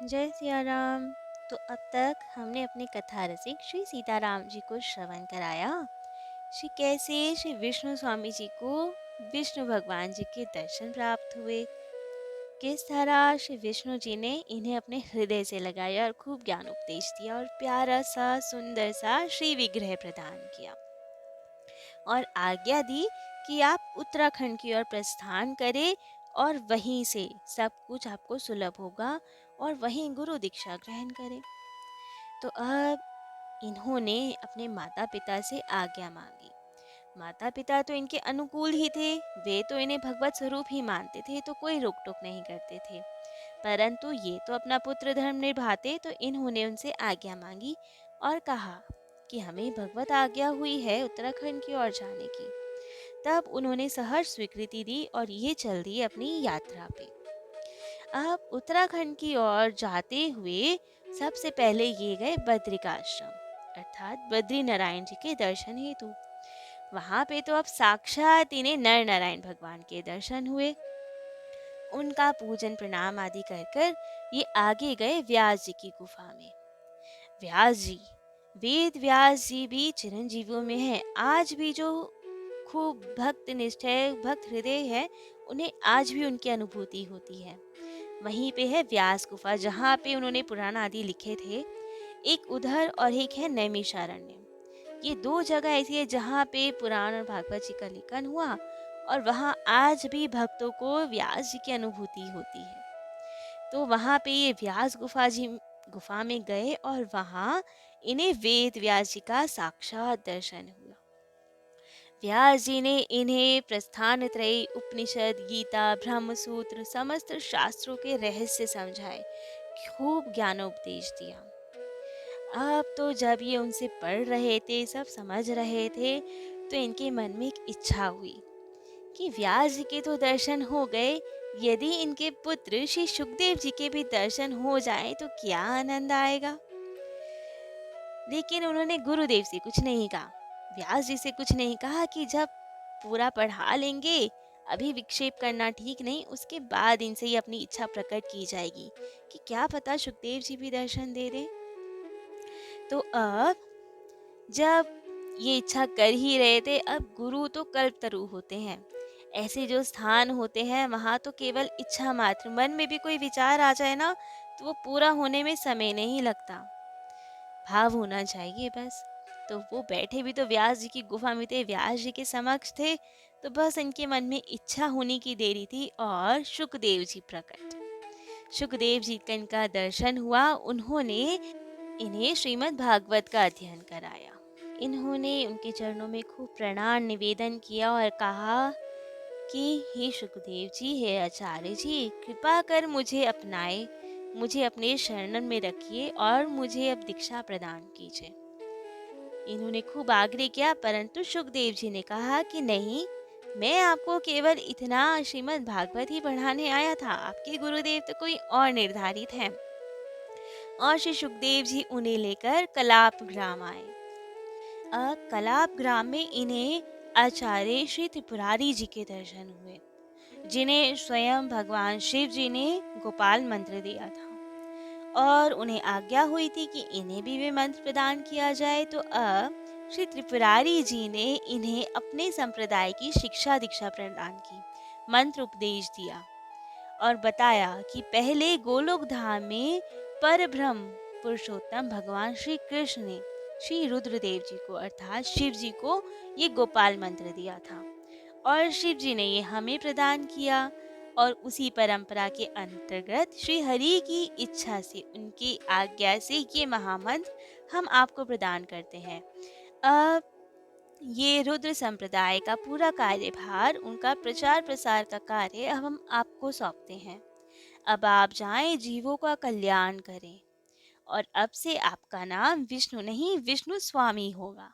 जय सिया राम। तो अब तक हमने अपने कथा रसिक श्री सीताराम जी को श्रवण कराया। श्री कैसे श्री विष्णु स्वामी जी को विष्णु भगवान जी के दर्शन प्राप्त हुए, किस तरह श्री विष्णु जी ने इन्हें अपने हृदय से लगाया और खूब ज्ञान उपदेश दिया और प्यारा सा सुंदर सा श्री विग्रह प्रदान किया और आज्ञा दी कि आप उत्तराखंड की ओर प्रस्थान करें और वहीं से सब कुछ आपको सुलभ होगा और वहीं गुरु दीक्षा ग्रहण करें। तो अब इन्होंने अपने माता पिता से आज्ञा मांगी। माता पिता तो इनके अनुकूल ही थे, वे तो इन्हें भगवत स्वरूप ही मानते थे, तो कोई रोक टोक नहीं करते थे। परंतु ये तो अपना पुत्र धर्म निभाते, तो इन्होंने उनसे आज्ञा मांगी और कहा कि हमें भगवत आज्ञा हुई है उत्तराखंड की ओर जाने की। तब उन्होंने सहर्ष स्वीकृति दी और ये चल दिए अपनी यात्रा पे। अब उत्तराखंड की ओर जाते हुए सबसे पहले ये गए बद्रिकाश्रम अर्थात बद्री नारायण जी के दर्शन हेतु। वहां पे तो अब साक्षात इन्हें नर नारायण भगवान के दर्शन हुए। उनका पूजन प्रणाम आदि कर कर ये आगे गए व्यास जी की गुफा में। व्यास जी, वेद व्यास जी भी चिरंजीवियों में हैं। आज भी जो खूब भक्त निष्ठ है, भक्त हृदय है, उन्हें आज भी उनकी अनुभूति होती है। वहीं पे है व्यास गुफा, जहाँ पे उन्होंने पुराण आदि लिखे थे। एक उधर और एक है नैमिषारण्य। ये दो जगह ऐसी है जहाँ पे पुराण और भागवत जी का लेखन हुआ और वहाँ आज भी भक्तों को व्यास जी की अनुभूति होती है। तो वहाँ पे ये व्यास गुफा में गए और वहाँ इन्हें वेद व्यास जी का साक्षात दर्शन हुआ। व्यास जी ने इन्हें प्रस्थान त्रयी, उपनिषद, गीता, ब्रह्मसूत्र, समस्त शास्त्रों के रहस्य समझाए, खूब ज्ञानोपदेश दिया। अब तो जब ये उनसे पढ़ रहे थे, सब समझ रहे थे, तो इनके मन में एक इच्छा हुई कि व्यास जी के तो दर्शन हो गए, यदि इनके पुत्र श्री सुखदेव जी के भी दर्शन हो जाएं तो क्या आनंद आएगा। लेकिन उन्होंने गुरुदेव से कुछ नहीं कहा, व्यास जी से कुछ नहीं कहा कि जब पूरा पढ़ा लेंगे, अभी विक्षेप करना ठीक नहीं, उसके बाद इनसे ही अपनी इच्छा प्रकट की जाएगी कि क्या पता सुखदेव जी भी दर्शन दे दें। तो अब जब ये इच्छा कर ही रहे थे, अब गुरु तो कल्पतरु होते हैं। ऐसे जो स्थान होते हैं वहाँ तो केवल इच्छा मात्र, मन में भी कोई विचार आ जाए ना, तो वो पूरा होने में समय नहीं लगता, भाव होना चाहिए बस। तो वो बैठे भी तो व्यास जी की गुफा में थे, व्यास जी के समक्ष थे, तो बस इनके मन में इच्छा होने की देरी थी और सुखदेव जी प्रकट। सुखदेव जी का इनका दर्शन हुआ। उन्होंने इन्हें श्रीमद् भागवत का अध्ययन कराया। इन्होंने उनके चरणों में खूब प्रणाम निवेदन किया और कहा कि हे सुखदेव जी, हे आचार्य जी, कृपा कर मुझे अपनाए, मुझे अपने शरण में रखिए और मुझे अब दीक्षा प्रदान कीजिए। इन्होंने खूब आग्रह किया, परंतु सुखदेव जी ने कहा कि नहीं, मैं आपको केवल इतना श्रीमद् भागवत ही पढ़ाने आया था, आपके गुरुदेव तो कोई और निर्धारित हैं। और श्री सुखदेव जी उन्हें लेकर कलाप ग्राम आए। कलाप ग्राम में इन्हें आचार्य श्री त्रिपुरारी जी के दर्शन हुए, जिन्हें स्वयं भगवान शिव जी ने गोपाल मंत्र दिया था और उन्हें आज्ञा हुई थी कि इन्हें भी वे मंत्र प्रदान किया जाए। तो अब श्री त्रिपुरारी जी ने इन्हें अपने संप्रदाय की शिक्षा दीक्षा प्रदान की, मंत्र उपदेश दिया और बताया कि पहले गोलोक धाम में परब्रह्म पुरुषोत्तम भगवान श्री कृष्ण ने श्री रुद्रदेव जी को अर्थात शिव जी को ये गोपाल मंत्र दिया था और शिव जी ने ये हमें प्रदान किया। और उसी परंपरा के अंतर्गत श्री हरि की इच्छा से, उनकी आज्ञा से ये महामंत्र हम आपको प्रदान करते हैं। अब ये रुद्र संप्रदाय का पूरा कार्यभार, उनका प्रचार प्रसार का कार्य अब हम आपको सौंपते हैं। अब आप जाएं, जीवों का कल्याण करें और अब से आपका नाम विष्णु नहीं, विष्णु स्वामी होगा।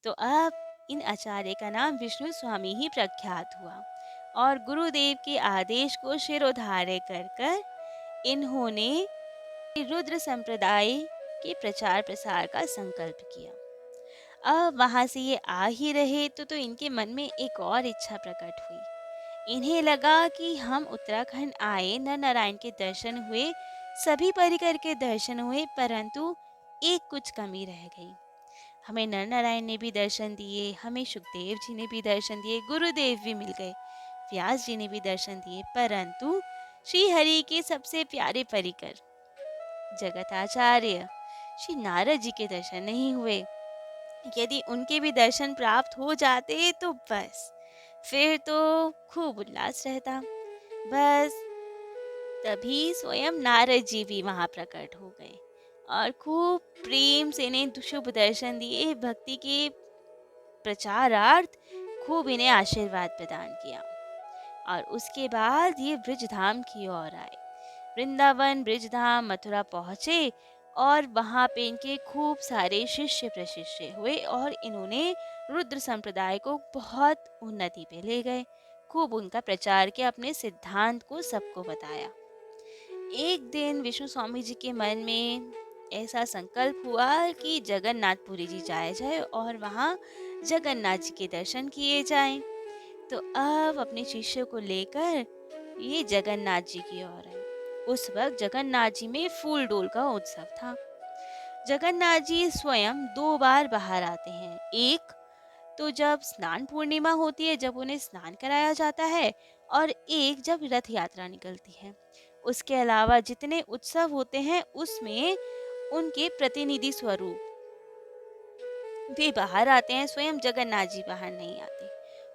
तो अब इन आचार्य का नाम विष्णु स्वामी ही प्रख्यात हुआ और गुरुदेव के आदेश को शिरोधार्य कर कर इन्होंने रुद्र संप्रदाय के प्रचार प्रसार का संकल्प किया। अब वहां से ये आ ही रहे तो इनके मन में एक और इच्छा प्रकट हुई। इन्हें लगा कि हम उत्तराखंड आए, नर नारायण के दर्शन हुए, सभी परिकर के दर्शन हुए, परंतु एक कुछ कमी रह गई। हमें नर नारायण ने भी दर्शन दिए, हमें सुखदेव जी ने भी दर्शन दिए, गुरुदेव भी मिल गए, व्यास जी ने भी दर्शन दिए, परंतु श्री हरि के सबसे प्यारे परिकर जगताचार्य श्री नारद जी के दर्शन नहीं हुए। यदि उनके भी दर्शन प्राप्त हो जाते तो बस फिर तो खूब उल्लास रहता। बस तभी स्वयं नारद जी भी वहां प्रकट हो गए और खूब प्रेम से इन्हें शुभ दर्शन दिए, भक्ति के प्रचारार्थ खूब इन्हें आशीर्वाद प्रदान किया। और उसके बाद ये ब्रिजधाम की ओर आए, वृंदावन ब्रिजधाम मथुरा पहुँचे और वहाँ पे इनके खूब सारे शिष्य प्रशिष्य हुए और इन्होंने रुद्र संप्रदाय को बहुत उन्नति पे ले गए। खूब उनका प्रचार किया, अपने सिद्धांत को सबको बताया। एक दिन विष्णु स्वामी जी के मन में ऐसा संकल्प हुआ कि जगन्नाथपुरी जी जाया जाए और वहाँ जगन्नाथ जी के दर्शन किए जाएं। तो अब अपने शिष्य को लेकर ये जगन्नाथ जी की ओर है। उस वक्त जगन्नाथ जी में फूल डोल का उत्सव था। जगन्नाथ जी स्वयं दो बार बाहर आते हैं। एक तो जब स्नान पूर्णिमा होती है, जब उन्हें स्नान कराया जाता है, और एक जब रथ यात्रा निकलती है। उसके अलावा जितने उत्सव होते हैं उसमें उनके प्रतिनिधि स्वरूप वे बाहर आते हैं, स्वयं जगन्नाथ जी बाहर नहीं आते।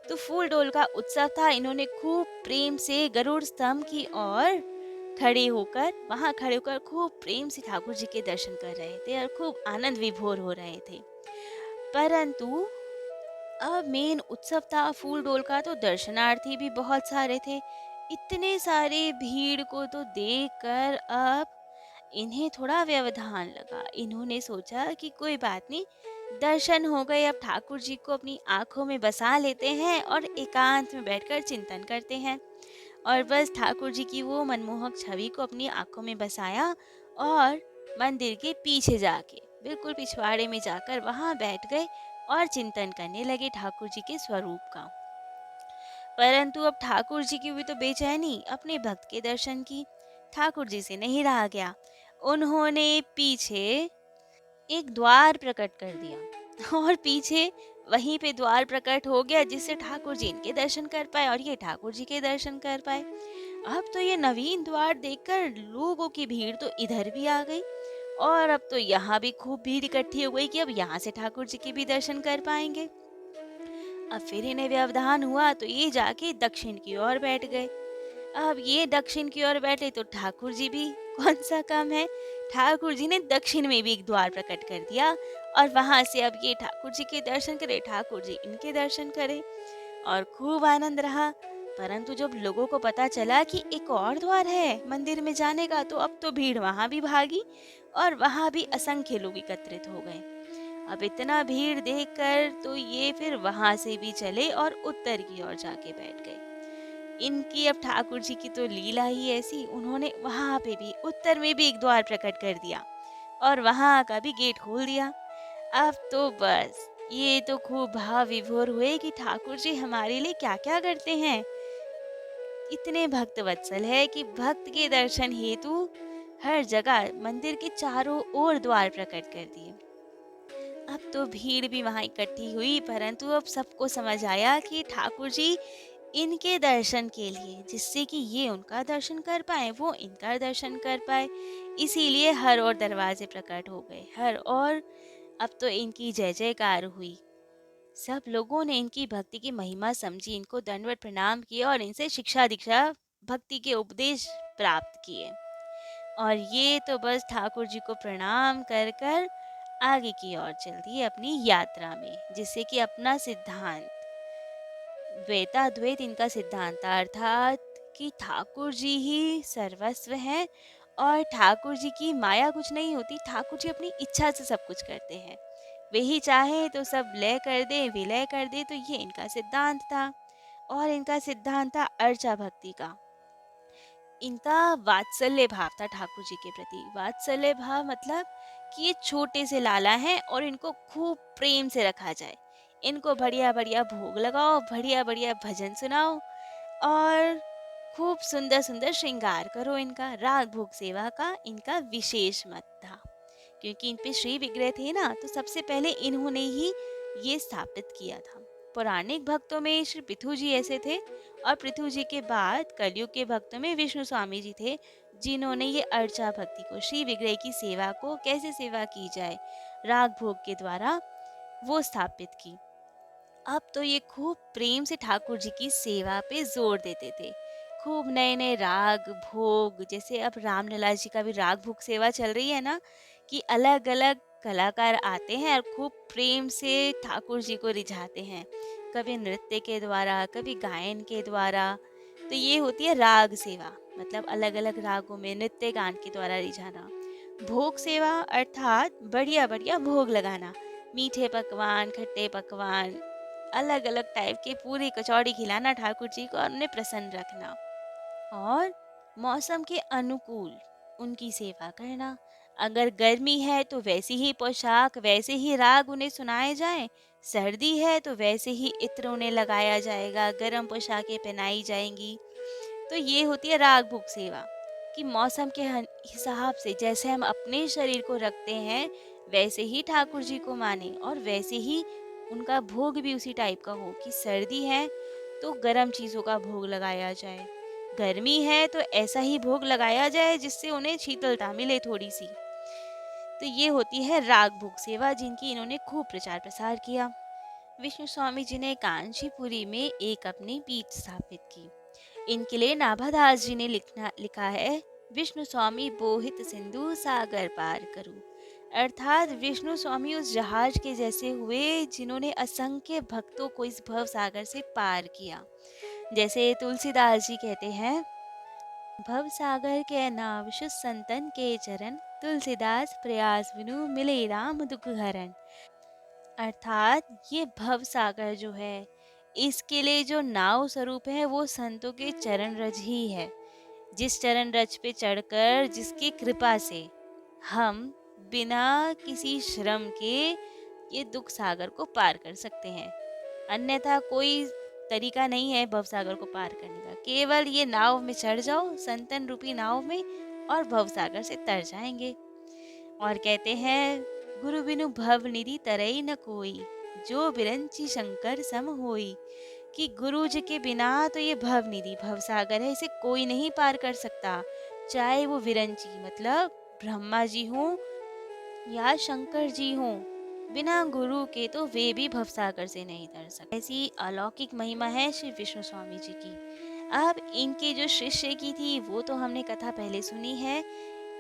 तो फूल डोल का उत्सव था। इन्होंने खूब प्रेम से गरुड़ स्तंभ की ओर खड़े होकर खूब प्रेम से ठाकुर जी के दर्शन कर रहे थे और खूब आनंद विभोर हो रहे थे। परंतु अब मेन उत्सव था फूल डोल का, तो दर्शनार्थी भी बहुत सारे थे। इतने सारे भीड़ को तो देखकर अब इन्हें थोड़ा व्यवधान लगा। इन्होंने सोचा कि कोई बात नहीं, दर्शन हो गए, अब ठाकुर जी को अपनी आंखों में बसा लेते हैं और एकांत में बैठकर चिंतन करते हैं। और बस ठाकुर जी की वो मनमोहक छवि को अपनी आंखों में बसाया और मंदिर के पीछे जाके बिल्कुल पिछवाड़े में जाकर वहां बैठ गए और चिंतन करने लगे ठाकुर जी के स्वरूप का। परंतु अब ठाकुर जी की भी तो बेचैनी अपने भक्त के दर्शन की। ठाकुर जी से नहीं रहा गया। उन्होंने पीछे एक द्वार प्रकट कर दिया और पीछे वहीं पे द्वार प्रकट हो गया, जिससे ठाकुर जी इनके दर्शन कर पाए और ये ठाकुर जी के दर्शन कर पाए। अब तो ये नवीन द्वार देखकर लोगों की भीड़ तो इधर भी आ गई और अब तो यहाँ भी खूब भीड़ इकट्ठी हो गई कि अब यहाँ से ठाकुर जी के भी दर्शन कर पाएंगे। अब फिर इन्हें व्यवधान हुआ तो ये जाके दक्षिण की ओर बैठ गए। अब ये दक्षिण की ओर बैठे तो ठाकुर जी भी कौन सा कम है, ठाकुर जी ने दक्षिण में भी एक द्वार प्रकट कर दिया और वहां से अब ये ठाकुर जी के दर्शन करे, ठाकुर जी इनके दर्शन करे और खूब आनंद रहा। परंतु जब लोगों को पता चला कि एक और द्वार है मंदिर में जाने का, तो अब तो भीड़ वहां भी भागी और वहां भी असंख्य लोग एकत्रित हो गए। अब इतना भीड़ देखकर तो ये फिर वहां से भी चले और उत्तर की ओर जाके बैठ गए। इनकी अब ठाकुर जी की तो लीला ही ऐसी, उन्होंने वहां पे भी उत्तर में भी एक द्वार प्रकट कर दिया और वहां का भी गेट खोल दिया। अब तो बस ये तो खूब भाव विभोर हुए कि ठाकुर जी हमारे लिए क्या क्या करते हैं। इतने भक्त वत्सल है कि भक्त के दर्शन हेतु हर जगह मंदिर के चारों ओर द्वार प्रकट कर दिए। अब तो भीड़ भी वहां इकट्ठी हुई, परंतु अब सबको समझ आया कि ठाकुर जी इनके दर्शन के लिए, जिससे कि ये उनका दर्शन कर पाए, वो इनका दर्शन कर पाए, इसीलिए हर ओर दरवाजे प्रकट हो गए, हर ओर अब तो इनकी जय जयकार हुई। सब लोगों ने इनकी भक्ति की महिमा समझी, इनको दंडवत प्रणाम किए और इनसे शिक्षा दीक्षा भक्ति के उपदेश प्राप्त किए। और ये तो बस ठाकुर जी को प्रणाम कर कर आगे की ओर चल दिए अपनी यात्रा में, जिससे कि अपना सिद्धांत द्वैताद्वैत इनका सिद्धांत था, अर्थात कि ठाकुर जी ही सर्वस्व हैं और ठाकुर जी की माया कुछ नहीं होती, ठाकुर जी अपनी इच्छा से सब कुछ करते हैं। वे ही चाहे तो सब लय कर दे, विलय कर दे, तो ये इनका सिद्धांत था। और इनका सिद्धांत था अर्चा भक्ति का। इनका वात्सल्य भाव था ठाकुर जी के प्रति। वात्सल्य भाव मतलब कि ये छोटे से लाला हैं और इनको खूब प्रेम से रखा जाए, इनको बढ़िया बढ़िया भोग लगाओ, बढ़िया बढ़िया भजन सुनाओ और खूब सुंदर सुंदर श्रृंगार करो इनका। राग भोग सेवा का इनका विशेष मत था, क्योंकि इन पे श्री विग्रह थे ना, तो सबसे पहले इन्होंने ही ये स्थापित किया था। पौराणिक भक्तों में श्री पृथु जी ऐसे थे, और पृथु जी के बाद कलयुग के भक्तों में विष्णु स्वामी जी थे, जिन्होंने ये अर्चा भक्ति को, श्री विग्रह की सेवा को कैसे सेवा की जाए राग भोग के द्वारा, वो स्थापित की। अब तो ये खूब प्रेम से ठाकुर जी की सेवा पे जोर देते थे। खूब नए नए राग भोग, जैसे अब रामलला जी का भी राग भोग सेवा चल रही है ना, कि अलग अलग कलाकार आते हैं और खूब प्रेम से ठाकुर जी को रिझाते हैं, कभी नृत्य के द्वारा, कभी गायन के द्वारा। तो ये होती है राग सेवा, मतलब अलग अलग रागों में नृत्य गान के द्वारा रिझाना। भोग सेवा अर्थात बढ़िया बढ़िया भोग लगाना, मीठे पकवान, खट्टे पकवान, अलग अलग टाइप के पूरी कचौड़ी खिलाना ठाकुर जी को और उन्हें प्रसन्न रखना। और मौसम के अनुकूल उनकी सेवा करना। अगर गर्मी है तो वैसी ही पोशाक, वैसे ही राग उन्हें सुनाए जाएं। सर्दी है तो वैसे ही इत्र उन्हें लगाया जाएगा, गर्म पोशाकें पहनाई जाएंगी। तो ये होती है राग भोग सेवा, कि मौसम के हिसाब से जैसे हम अपने शरीर को रखते हैं, वैसे ही ठाकुर जी को माने, और वैसे ही उनका भोग भी उसी टाइप का हो, कि सर्दी है तो गर्म चीज़ों का भोग लगाया जाए, गर्मी है तो ऐसा ही भोग लगाया जाए जिससे उन्हें शीतलता मिले थोड़ी सी। तो ये होती है राग भोग सेवा, जिनकी इन्होंने खूब प्रचार प्रसार किया। विष्णु स्वामी जी ने कांचीपुरी में एक अपनी पीठ स्थापित की। इनके लिए नाभादास जी ने लिखा है, विष्णु स्वामी बोहित सिंधु सागर पार करूं। अर्थात विष्णु स्वामी उस जहाज के जैसे हुए जिन्होंने असंख्य भक्तों को इस भव सागर से पार किया। जैसे तुलसीदास जी कहते हैं, भव सागर के नाव शुद्ध संतन के चरण, तुलसीदास प्रयास विनु मिले राम दुख हरण। अर्थात ये भव सागर जो है, इसके लिए जो नाव स्वरूप है वो संतों के चरण रज ही है। जिस चरण रज पे चढ़कर, जिसकी कृपा से हम बिना किसी श्रम के ये दुख सागर को पार कर सकते हैं। अन्यथा कोई तरीका नहीं है भव सागर को पार करने का। केवल ये नाव में चढ़ जाओ, संतन रूपी नाव में, और भव सागर से तर जाएंगे। और कहते हैं, गुरु बिनु भव निधि तरई न कोई, जो बिरंची शंकर सम होई। कि गुरु जी के बिना तो ये भव निधि, भव सागर है, इसे कोई नहीं पार कर सकता। चाहे वो विरंची मतलब ब्रह्मा जी हों या शंकर जी हों, बिना गुरु के तो वे भी भवसागर से नहीं तर सकते। ऐसी अलौकिक महिमा है श्री विष्णु स्वामी जी की। अब इनके जो शिष्य की थी वो तो हमने कथा पहले सुनी है।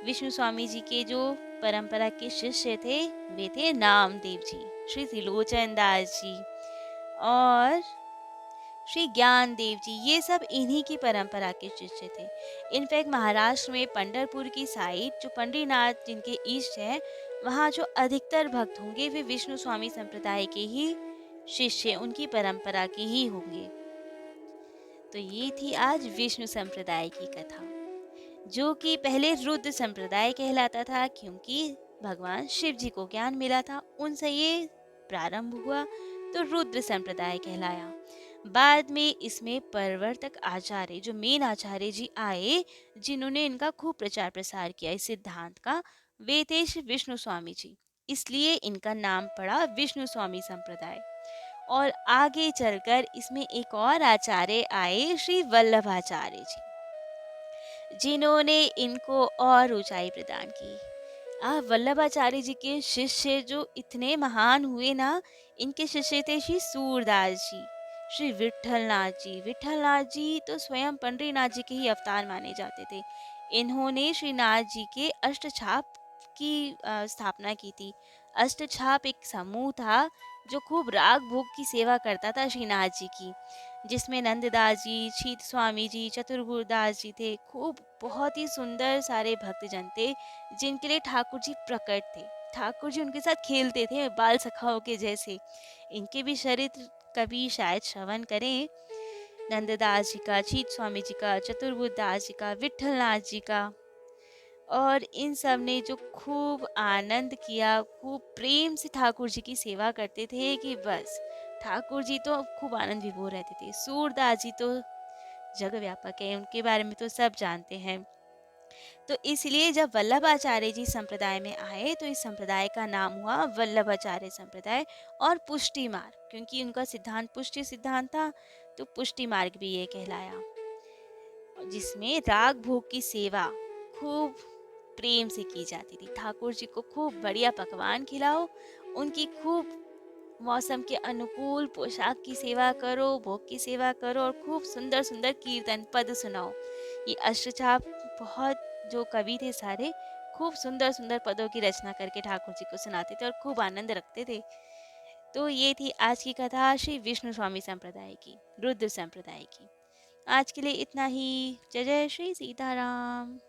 विष्णु स्वामी जी के जो परंपरा के शिष्य थे, वे थे नामदेव जी, श्री त्रिलोचन दास जी और श्री ज्ञान देव जी। ये सब इन्हीं की परंपरा के शिष्य थे। इनफैक्ट महाराष्ट्र में पंढरपुर की साइड जो पंडरीनाथ जिनके ईष्ट है, वहाँ जो अधिकतर भक्त होंगे वे विष्णु स्वामी संप्रदाय के ही शिष्य, उनकी परंपरा के ही होंगे। तो ये थी आज विष्णु संप्रदाय की कथा, जो कि पहले रुद्र संप्रदाय कहलाता था, क्योंकि भगवान शिव जी को ज्ञान मिला था, उनसे ये प्रारंभ हुआ तो रुद्र संप्रदाय कहलाया। बाद में इसमें परिवर्तक आचार्य, जो मेन आचार्य जी आए, जिन्होंने इनका खूब प्रचार प्रसार किया इस सिद्धांत का, वे थे श्री विष्णु स्वामी जी। इसलिए इनका नाम पड़ा विष्णु स्वामी संप्रदाय। और आगे चलकर इसमें एक और आचार्य आए, श्री वल्लभाचार्य जी, जिन्होंने इनको और ऊंचाई प्रदान की। वल्लभाचार्य जी के शिष्य जो इतने महान हुए ना, इनके शिष्य थे श्री सूरदास जी, श्री विठलनाथ जी। विठलनाथ जी तो स्वयं पंडरीनाथ जी के ही अवतार माने जाते थे। इन्होंने श्रीनाथ जी के अष्टछाप की स्थापना की थी। अष्टछाप एक समूह था जो खूब राग भोग की सेवा करता था श्रीनाथ जी की, जिसमें नंददास जी, शीत स्वामी जी, चतुर्भुजदास जी थे। खूब बहुत ही सुंदर सारे भक्तजन थे, जिनके लिए ठाकुर जी प्रकट थे। ठाकुर जी उनके साथ खेलते थे बाल सखाओं के जैसे। इनके भी चरित्र कभी शायद श्रवण करें, नंददास जी का, शीत स्वामी जी का, चतुर्भुजदास जी का, विठलनाथ जी का। और इन सब ने जो खूब आनंद किया, खूब प्रेम से ठाकुर जी की सेवा करते थे कि बस ठाकुर जी तो खूब आनंद विभोर रहते थे। सूरदास जी तो जग व्यापक है, उनके बारे में तो सब जानते हैं। तो इसलिए जब वल्लभाचार्य जी संप्रदाय में आए तो इस संप्रदाय का नाम हुआ वल्लभाचार्य संप्रदाय और पुष्टि मार्ग, क्योंकि उनका सिद्धांत पुष्टि सिद्धांत था, तो पुष्टि मार्ग भी ये कहलाया, जिसमें राग भोग की सेवा खूब प्रेम से की जाती थी। ठाकुर जी को खूब बढ़िया पकवान खिलाओ, उनकी खूब मौसम के अनुकूल पोशाक की सेवा करो, भोग की सेवा करो और खूब सुंदर सुंदर कीर्तन पद सुनाओ। ये अष्टचाप बहुत, जो कवि थे सारे, खूब सुंदर सुंदर पदों की रचना करके ठाकुर जी को सुनाते थे और खूब आनंद रखते थे। तो ये थी आज की कथा श्री विष्णु स्वामी संप्रदाय की, रुद्र संप्रदाय की। आज के लिए इतना ही। जय जय श्री सीताराम।